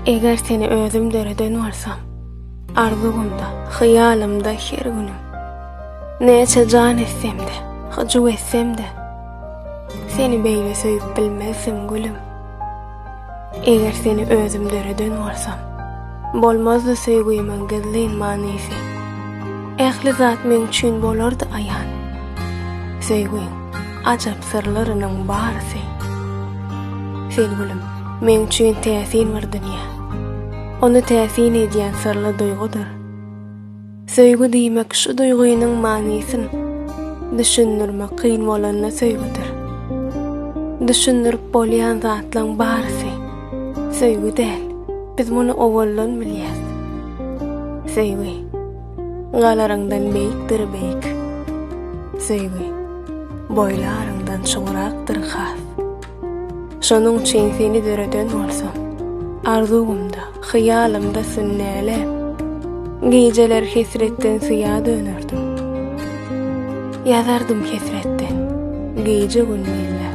Eger seni özüm döreden varsam, arzugumda, hıyalımda her günüm. Neçe can etsem de, hıcı etsem de, seni beýle söýüp bilmezsim gülüm. Eger seni özüm döreden varsam, bolmazdy söýgüýümiň gizliň manysy. Ähli zat men üçin bolardy aýan. Söýgüň ajap sırlarynyň barysy. Sevgilim, men üçin täsin bir dünýä. Onu täsin edýän sırly duýgudur. Söýgü diýmek şu duýgunyň manysyn düşündirmek kyn bolanyna söýgüdir. Düşündirip bolýan zatlaryň barysy söýgü däl. Biz muny owaldan bilýäs. Söýgü galaryňdan beýikdir beýik. Söýgü boýlaryňdan çoňrakdyr has. Şonuň üçin seni döreden bolsam, arzugumda, hıyalımda sünnäle, geceler hesretten suya dönerdim. Yazardım hesretten, gece günlerle.